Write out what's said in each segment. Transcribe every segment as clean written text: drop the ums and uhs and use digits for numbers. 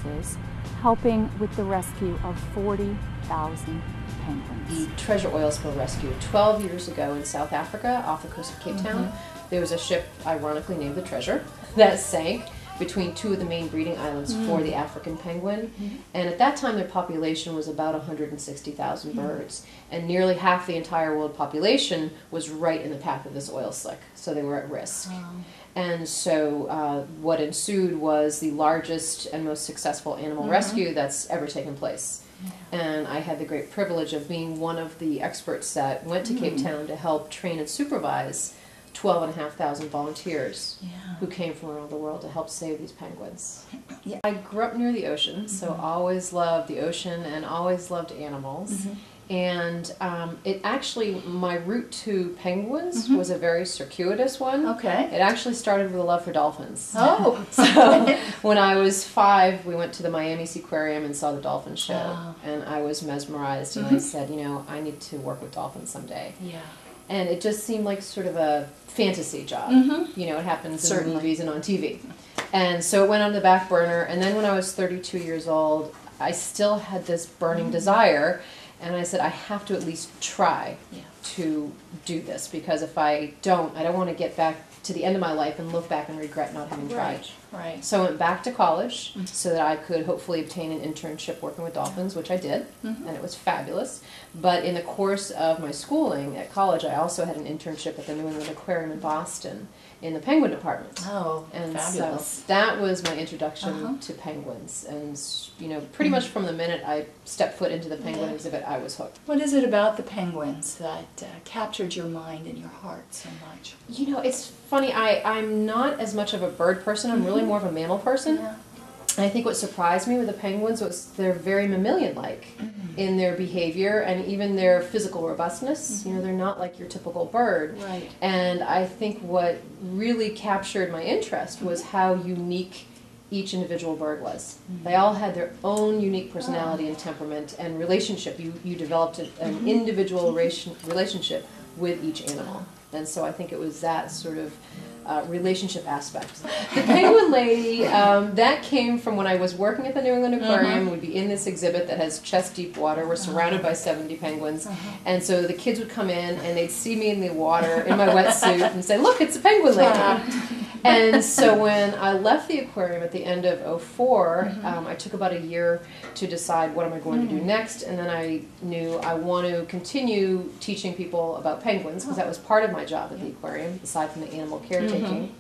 services, helping with the rescue of 40,000 penguins. The treasure oil spill rescue 12 years ago in South Africa off the coast of Cape Town. There was a ship, ironically named the Treasure, that sank between two of the main breeding islands for the African penguin. And at that time their population was about 160,000 birds. And nearly half the entire world population was right in the path of this oil slick. So they were at risk. And so what ensued was the largest and most successful animal rescue that's ever taken place. And I had the great privilege of being one of the experts that went to Cape Town to help train and supervise 12,500 volunteers who came from around the world to help save these penguins. I grew up near the ocean, so always loved the ocean and always loved animals. And it actually, my route to penguins was a very circuitous one. It actually started with a love for dolphins. So when I was 5, we went to the Miami Seaquarium and saw the dolphin show. And I was mesmerized, and I said, you know, I need to work with dolphins someday. And it just seemed like sort of a fantasy job. You know, it happens in movies and on TV. And so it went on the back burner. And then when I was 32 years old, I still had this burning desire. And I said, I have to at least try to do this, because if I don't want to get back to the end of my life and look back and regret not having tried. So I went back to college so that I could hopefully obtain an internship working with dolphins, which I did, and it was fabulous. But in the course of my schooling at college, I also had an internship at the New England Aquarium in Boston in the penguin department. And fabulous. So that was my introduction to penguins. And you know, pretty much from the minute I stepped foot into the penguin exhibit, I was hooked. What is it about the penguins that captured your mind and your heart so much? You know, it's funny, I'm not as much of a bird person, I'm really more of a mammal person. And I think what surprised me with the penguins was they're very mammalian-like in their behavior and even their physical robustness. You know, they're not like your typical bird. And I think what really captured my interest was how unique each individual bird was. They all had their own unique personality and temperament and relationship. You developed an individual relationship with each animal. And so I think it was that sort of relationship aspect. The penguin lady, that came from when I was working at the New England Aquarium. We'd be in this exhibit that has chest-deep water. We're surrounded by 70 penguins. And so the kids would come in and they'd see me in the water in my wetsuit and say, look, it's a penguin lady. And so when I left the aquarium at the end of '04, I took about a year to decide what am I going to do next, and then I knew I want to continue teaching people about penguins, because that was part of my job at the aquarium, aside from the animal caretaking.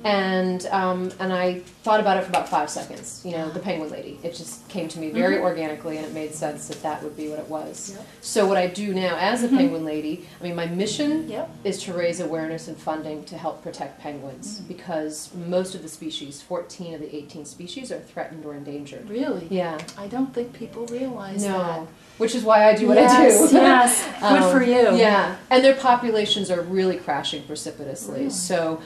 And I thought about it for about 5 seconds, you know, the penguin lady. It just came to me very organically, and it made sense that that would be what it was. So what I do now as a penguin lady, I mean, my mission is to raise awareness and funding to help protect penguins, because most of the species, 14 of the 18 species, are threatened or endangered. Really? Yeah. I don't think people realize that. Which is why I do what I do. Good for you. Yeah, and their populations are really crashing precipitously. So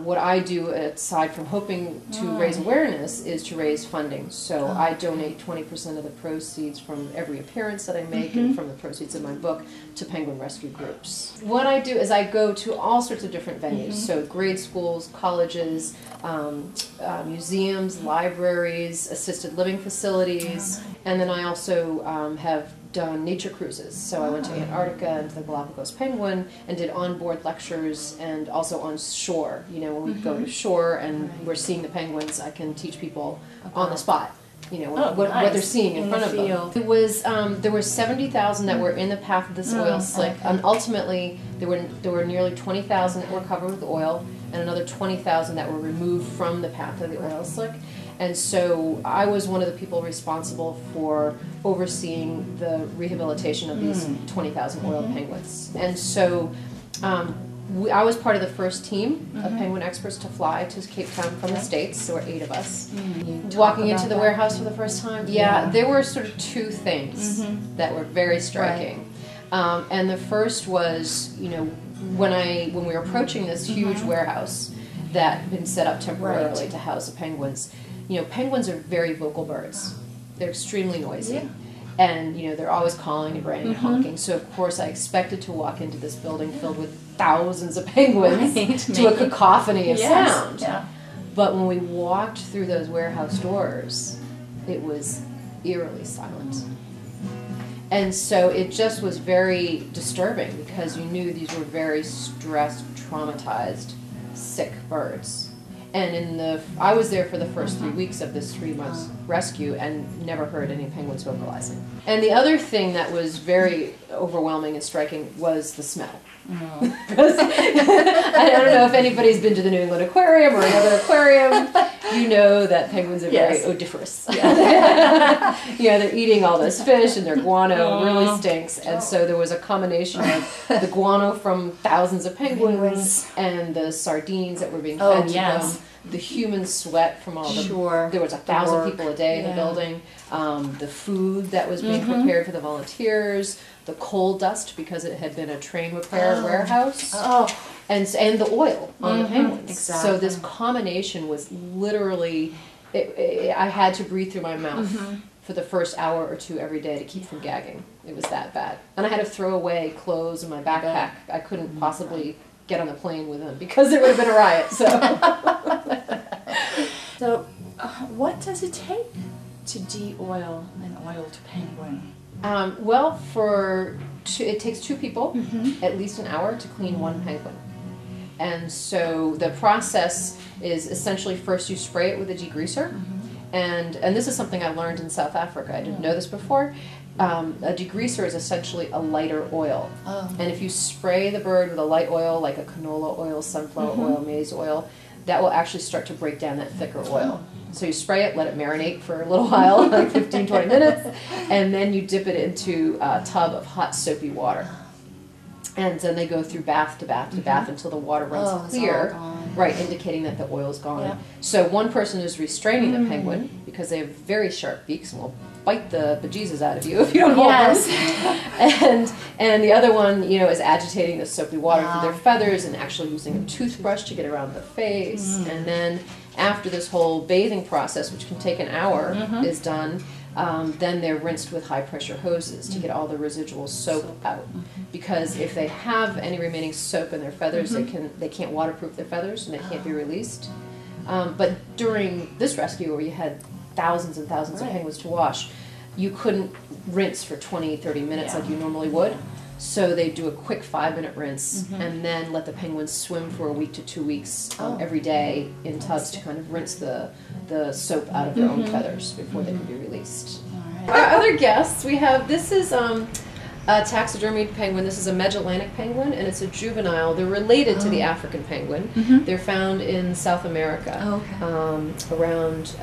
what I do, aside from hoping to raise awareness, is to raise funding. So I donate 20% of the proceeds from every appearance that I make and from the proceeds of my book to penguin rescue groups. What I do is I go to all sorts of different venues, so grade schools, colleges, museums, libraries, assisted living facilities, and then I also have done nature cruises. So I went to Antarctica and to the Galapagos penguin and did onboard lectures, and also on shore. You know, when we go to shore and we're seeing the penguins, I can teach people on the spot, you know, what they're seeing in front of them. It was, there were 70,000 that were in the path of this oil slick, and ultimately there were nearly 20,000 that were covered with oil, and another 20,000 that were removed from the path of the oil slick. And so I was one of the people responsible for overseeing the rehabilitation of these 20,000 oiled penguins. And so I was part of the first team of penguin experts to fly to Cape Town from the States. There were 8 of us. Walking into the warehouse for the first time, there were sort of 2 things that were very striking. And the first was, you know, when we were approaching this huge warehouse that had been set up temporarily to house the penguins, you know, penguins are very vocal birds. They're extremely noisy. And, you know, they're always calling and braying and honking. So, of course, I expected to walk into this building filled with thousands of penguins to a cacophony of sound. But when we walked through those warehouse doors, it was eerily silent. And so it just was very disturbing because you knew these were very stressed, traumatized, sick birds. And I was there for the first 3 weeks of this 3 months rescue and never heard any penguins vocalizing. And the other thing that was very overwhelming and striking was the smell. I don't know if anybody's been to the New England Aquarium or another aquarium. You know that penguins are very odoriferous. Yeah, they're eating all this fish and their guano really stinks. And so there was a combination of the guano from thousands of penguins and the sardines that were being fed to them. The human sweat from all the... There was 1,000 people a day in the building. The food that was being prepared for the volunteers. The coal dust because it had been a train repair warehouse. And the oil on the penguins. Exactly. So this combination was literally... I had to breathe through my mouth for the first hour or two every day to keep from gagging. It was that bad. And I had to throw away clothes in my backpack. I couldn't possibly get on the plane with them because there would have been a riot. So, what does it take to de-oil an oiled penguin? Well, it takes 2 people at least an hour to clean 1 penguin. And so the process is essentially first you spray it with a degreaser. And this is something I learned in South Africa. I didn't know this before. A degreaser is essentially a lighter oil. And if you spray the bird with a light oil, like a canola oil, sunflower oil, maize oil, that will actually start to break down that thicker oil. So you spray it, let it marinate for a little while, like 15, 20 minutes, and then you dip it into a tub of hot soapy water. And then they go through bath to bath to bath until the water runs clear, right, indicating that the oil's gone. So one person is restraining the penguin because they have very sharp beaks and will bite the bejesus out of you if you don't hold them. And the other one, is agitating the soapy water through their feathers and actually using a toothbrush to get around the face. And then after this whole bathing process, which can take an hour, is done, then they're rinsed with high-pressure hoses to get all the residual soap out. Because if they have any remaining soap in their feathers, they can't waterproof their feathers and they can't be released. But during this rescue, where you had thousands and thousands of penguins to wash, you couldn't rinse for 20, 30 minutes like you normally would. So they do a quick 5-minute rinse and then let the penguins swim for a week to 2 weeks every day in tubs to kind of rinse the soap out of their own feathers before they can be released. Our other guests, this is a taxidermied penguin. This is a Magellanic penguin, and it's a juvenile. They're related to the African penguin. They're found in South America, around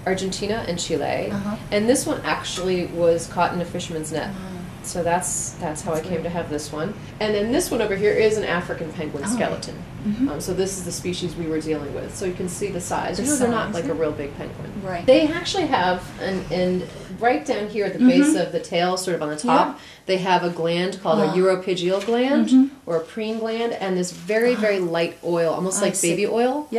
Argentina and Chile. And this one actually was caught in a fisherman's net. So that's how I came to have this one. And then this one over here is an African penguin skeleton. So this is the species we were dealing with. So you can see the size. They're not like a real big penguin. They actually have, and right down here at the base of the tail, sort of on the top, they have a gland called a uropygial gland or a preen gland, and this very, very light oil, almost like baby oil.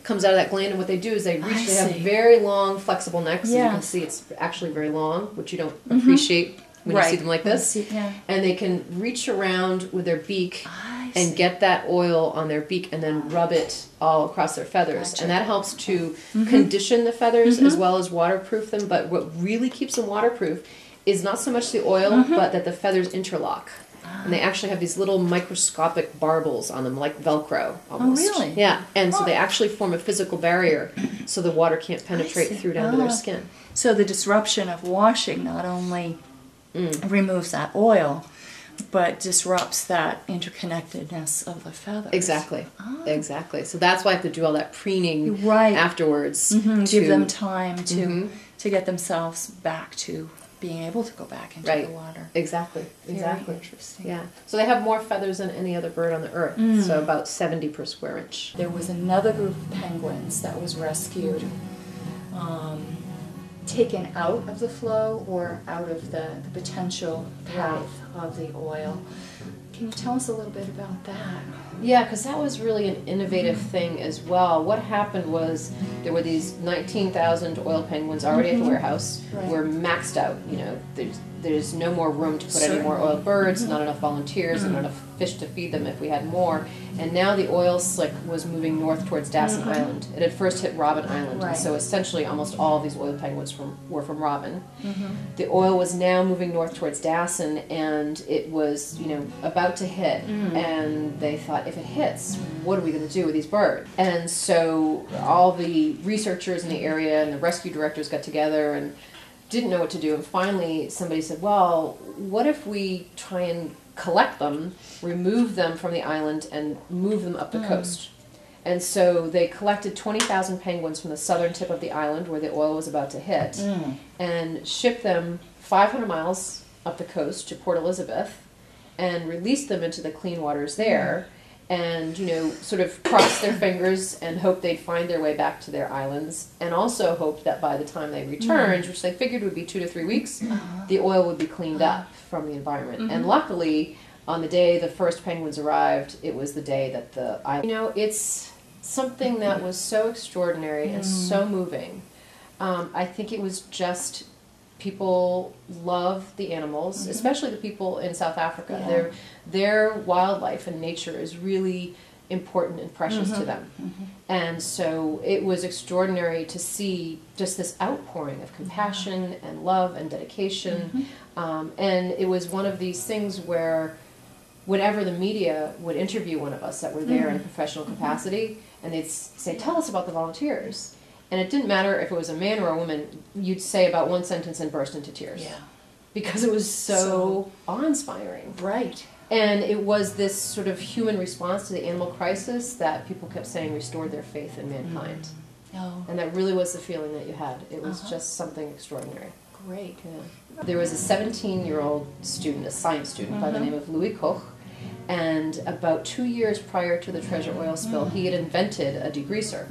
Comes out of that gland, and what they do is they have very long, flexible necks. And you can see it's actually very long, which you don't appreciate when you see them like this. And they can reach around with their beak and get that oil on their beak and then rub it all across their feathers. And that helps to condition the feathers as well as waterproof them. But what really keeps them waterproof is not so much the oil, but that the feathers interlock. And they actually have these little microscopic barbels on them, like Velcro, almost. Oh, really? Yeah, and so they actually form a physical barrier so the water can't penetrate through down to their skin. So the disruption of washing not only removes that oil, but disrupts that interconnectedness of the feathers. Exactly. Exactly. So that's why I have to do all that preening afterwards. Give them time to get themselves back to being able to go back into the water. Exactly. Very interesting. Yeah. So they have more feathers than any other bird on the earth. So about 70 per square inch. There was another group of penguins that was rescued, taken out of the flow or out of the potential path of the oil. Can you tell us a little bit about that? Yeah, because that was really an innovative thing as well. What happened was there were these 19,000 oil penguins already at the warehouse. Right. Were maxed out. You know, there's no more room to put any more oil birds, not enough volunteers, not enough fish to feed them if we had more. And now the oil slick was moving north towards Dawson Island. It had first hit Robben Island, Right. and so essentially almost all of these oil penguins were from Robben. The oil was now moving north towards Dawson, and it was, you know, about to hit. And they thought, if it hits, what are we going to do with these birds? And so all the researchers in the area and the rescue directors got together and didn't know what to do. And finally, somebody said, well, what if we try and collect them, remove them from the island, and move them up the coast? And so they collected 20,000 penguins from the southern tip of the island where the oil was about to hit and shipped them 500 miles up the coast to Port Elizabeth and released them into the clean waters there. And, you know, sort of crossed their fingers and hoped they'd find their way back to their islands, and also hoped that by the time they returned, which they figured would be 2 to 3 weeks, the oil would be cleaned up from the environment. And luckily, on the day the first penguins arrived, it was the day that the island... You know, it's something that was so extraordinary and so moving. I think it was just... People love the animals, especially the people in South Africa. Yeah. Their wildlife and nature is really important and precious to them. And so it was extraordinary to see just this outpouring of compassion and love and dedication. And it was one of these things where whenever the media would interview one of us that were there in a professional capacity, and they'd say, tell us about the volunteers. And it didn't matter if it was a man or a woman, you'd say about one sentence and burst into tears. Yeah. Because it was so awe-inspiring. Right. And it was this sort of human response to the animal crisis that people kept saying restored their faith in mankind. Oh, And that really was the feeling that you had. It was just something extraordinary. great. Yeah. There was a 17-year-old student, a science student, by the name of Louis Koch. And about 2 years prior to the treasure oil spill, he had invented a degreaser.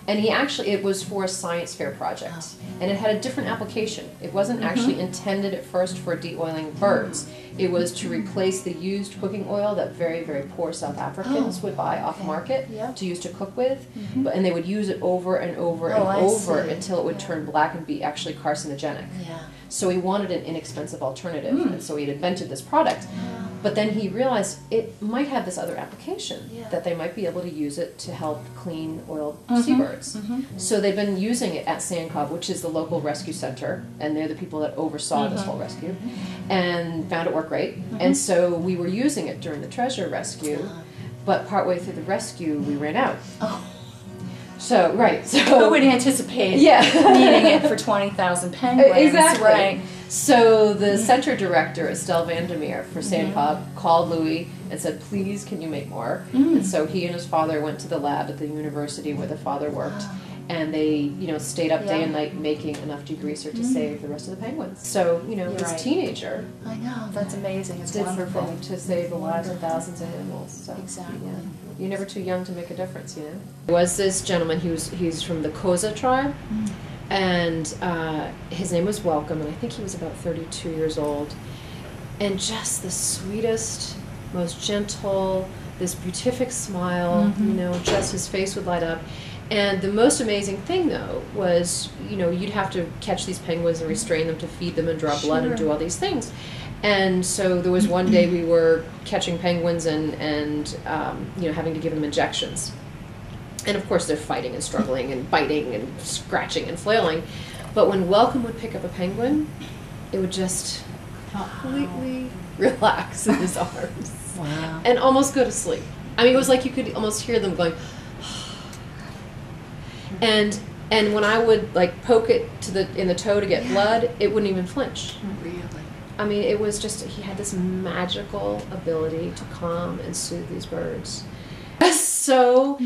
And he actually, it was for a science fair project. And it had a different application. It wasn't actually intended at first for de-oiling birds. It was to replace the used cooking oil that very, very poor South Africans would buy off the market to use to cook with. And they would use it over and over and over until it would turn black and be actually carcinogenic. So he wanted an inexpensive alternative, and so he had invented this product. But then he realized it might have this other application, that they might be able to use it to help clean oiled seabirds. So they've been using it at Sandcob, which is the local rescue center, and they're the people that oversaw this whole rescue, and found it worked great. And so we were using it during the treasure rescue, but partway through the rescue, we ran out. So, so... Who would anticipate needing it for 20,000 penguins? Exactly. Right. So the center director, Estelle Vandermeer for Sandcob, called Louis and said, please, can you make more? And so he and his father went to the lab at the university where the father worked, and they, you know, stayed up day and night making enough degreaser to save the rest of the penguins. So, you know, this teenager I know, that's amazing. It's did wonderful. something to save the lives of thousands of animals. So, Exactly. yeah. You're never too young to make a difference, you know. There was this gentleman, he's from the Xhosa tribe, and his name was Welcome, and I think he was about 32 years old, and just the sweetest, most gentle, this beatific smile, you know, just his face would light up. And the most amazing thing, though, was, you know, you'd have to catch these penguins and restrain them to feed them and draw blood and do all these things. And so there was one day we were catching penguins and you know, having to give them injections. And of course they're fighting and struggling and biting and scratching and flailing. But when Welcome would pick up a penguin, it would just completely relax in his arms. Wow. And almost go to sleep. I mean, it was like you could almost hear them going, and when I would like poke it in the toe to get blood, it wouldn't even flinch. Really? I mean, it was just, he had this magical ability to calm and soothe these birds. It's so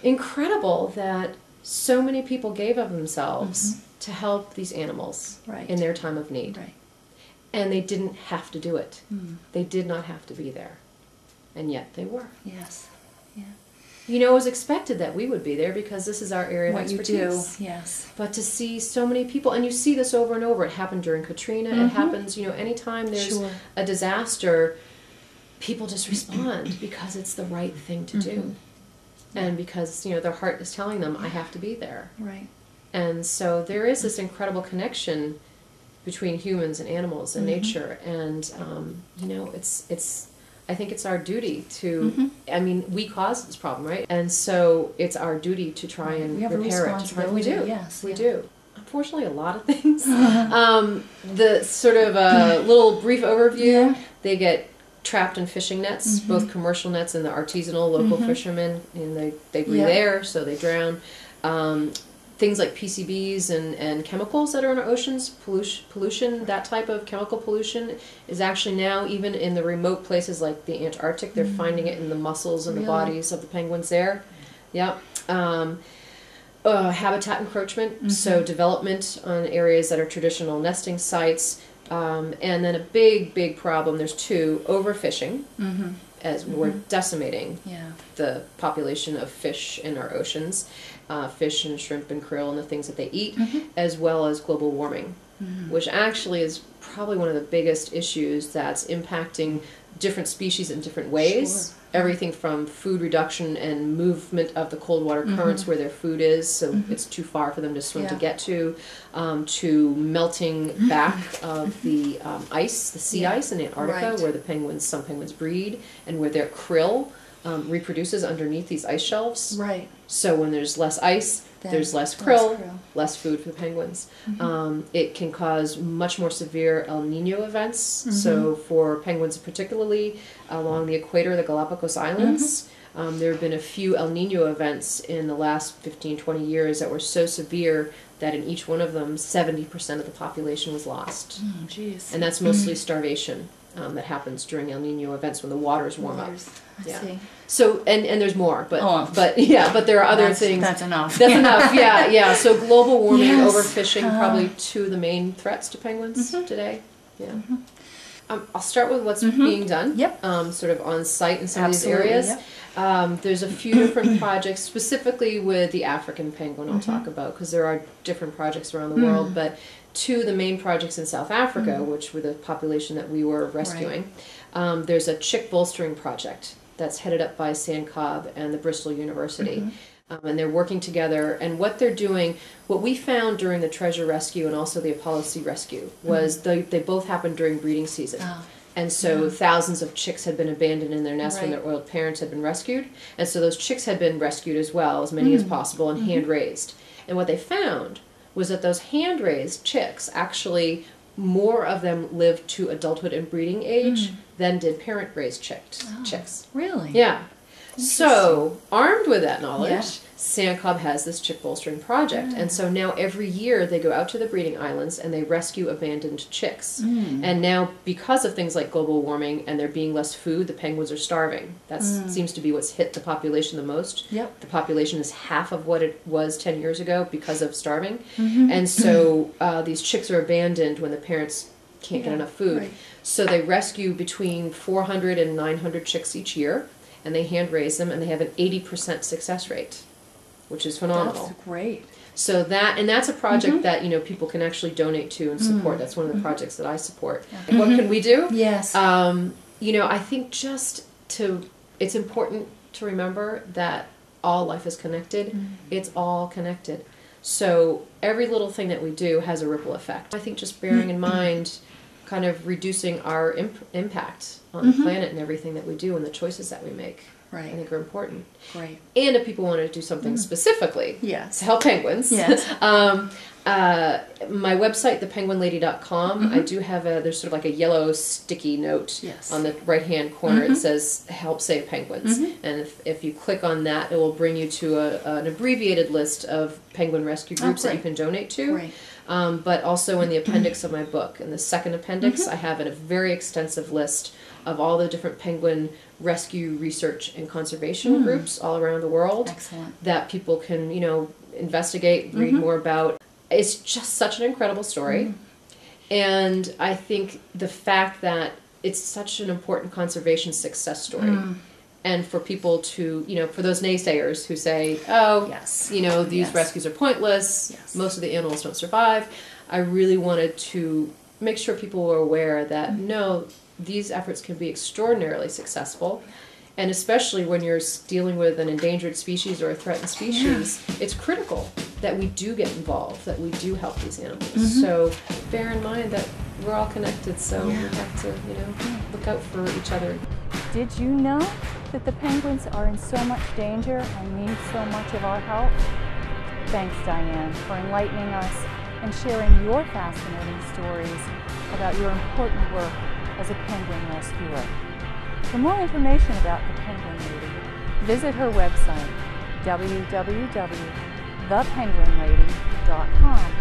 incredible that so many people gave of themselves to help these animals in their time of need. Right. And they didn't have to do it. They did not have to be there. And yet they were. Yes. Yeah. You know, it was expected that we would be there because this is our area of What expertise. you do, yes. But to see so many people, and you see this over and over. It happened during Katrina. It happens, you know, anytime there's a disaster, people just respond because it's the right thing to do. And because, you know, their heart is telling them, I have to be there. Right. And so there is this incredible connection between humans and animals and nature. And, you know, I think it's our duty to, I mean, we caused this problem, right? And so it's our duty to try and We have a repair it. responsibility, We do. yes, We yeah. do. Unfortunately, a lot of things. The sort of little brief overview, they get trapped in fishing nets, both commercial nets and the artisanal local fishermen, and they breathe air, so they drown. Things like PCBs and chemicals that are in our oceans, pollution, that type of chemical pollution is actually now, even in the remote places like the Antarctic, they're finding it in the mussels and the bodies of the penguins there. Yeah. Habitat encroachment, so development on areas that are traditional nesting sites. And then a big problem, there's two, overfishing, as we're decimating the population of fish in our oceans, fish and shrimp and krill and the things that they eat, as well as global warming, which actually is probably one of the biggest issues that's impacting different species in different ways. Sure. Everything from food reduction and movement of the cold water currents where their food is, so it's too far for them to swim to get to melting back of the ice, the sea ice in Antarctica, where some penguins breed, and where their krill reproduces underneath these ice shelves. Right. So when there's less ice, there's less krill, less food for the penguins. It can cause much more severe El Nino events. So for penguins particularly along the equator, the Galapagos Islands, there have been a few El Nino events in the last 15, 20 years that were so severe that in each one of them, 70% of the population was lost. Oh, geez. And that's mostly starvation that happens during El Nino events when the waters warm up. I see. So and there's more, but but there are other things. That's enough. That's enough. Yeah. So global warming, overfishing, probably two of the main threats to penguins today. Yeah. I'll start with what's being done. Yep. Sort of on site in some of these Absolutely, areas. There's a few different projects, specifically with the African penguin. I'll talk about because there are different projects around the world, but two of the main projects in South Africa, which were the population that we were rescuing. There's a chick bolstering project that's headed up by San Cobb and the Bristol University. And they're working together. And what they're doing, what we found during the treasure rescue and also the Apollo Sea rescue was they both happened during breeding season. And so thousands of chicks had been abandoned in their nests when their oiled parents had been rescued. And so those chicks had been rescued as well, as many as possible, and hand-raised. And what they found was that those hand-raised chicks, actually more of them lived to adulthood and breeding age than did parent-raised chicks. Really? Yeah. So, armed with that knowledge, San Cobb has this chick bolstering project. And so now every year they go out to the breeding islands and they rescue abandoned chicks. And now, because of things like global warming and there being less food, the penguins are starving. That seems to be what's hit the population the most. Yep. The population is half of what it was 10 years ago because of starving. And so these chicks are abandoned when the parents can't get enough food. So they rescue between 400 and 900 chicks each year. And they hand raise them, and they have an 80% success rate, which is phenomenal. That's great. So that's a project that people can actually donate to and support. That's one of the projects that I support. What can we do? Yes. I think it's important to remember that all life is connected. It's all connected. So every little thing that we do has a ripple effect. I think just bearing in mind kind of reducing our impact on the planet and everything that we do and the choices that we make, I think are important. Great. And if people want to do something specifically to help penguins, my website, thepenguinlady.com, I do have there's sort of like a yellow sticky note on the right-hand corner. It says, help save penguins. And if you click on that, it will bring you to an abbreviated list of penguin rescue groups that you can donate to. But also in the appendix of my book, in the second appendix, I have a very extensive list of all the different penguin rescue research and conservation groups all around the world that people can, investigate, read more about. It's just such an incredible story. And I think the fact that it's such an important conservation success story. And for people to, for those naysayers who say, these rescues are pointless, most of the animals don't survive, I really wanted to make sure people were aware that, no, these efforts can be extraordinarily successful. And especially when you're dealing with an endangered species or a threatened species, it's critical that we do get involved, that we do help these animals. So bear in mind that we're all connected, so we have to, you know, look out for each other. Did you know that the penguins are in so much danger and need so much of our help? Thanks, Dyan, for enlightening us and sharing your fascinating stories about your important work as a penguin rescuer. For more information about the Penguin Lady, visit her website, www.thepenguinlady.com,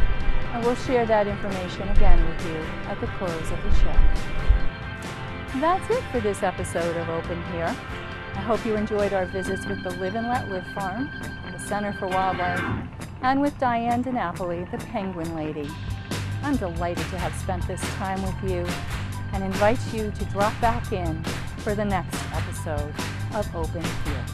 and we'll share that information again with you at the close of the show. That's it for this episode of Open Here. I hope you enjoyed our visits with the Live and Let Live Farm, the Center for Wildlife, and with Dyan DeNapoli, the Penguin Lady. I'm delighted to have spent this time with you and invite you to drop back in for the next episode of Open Here.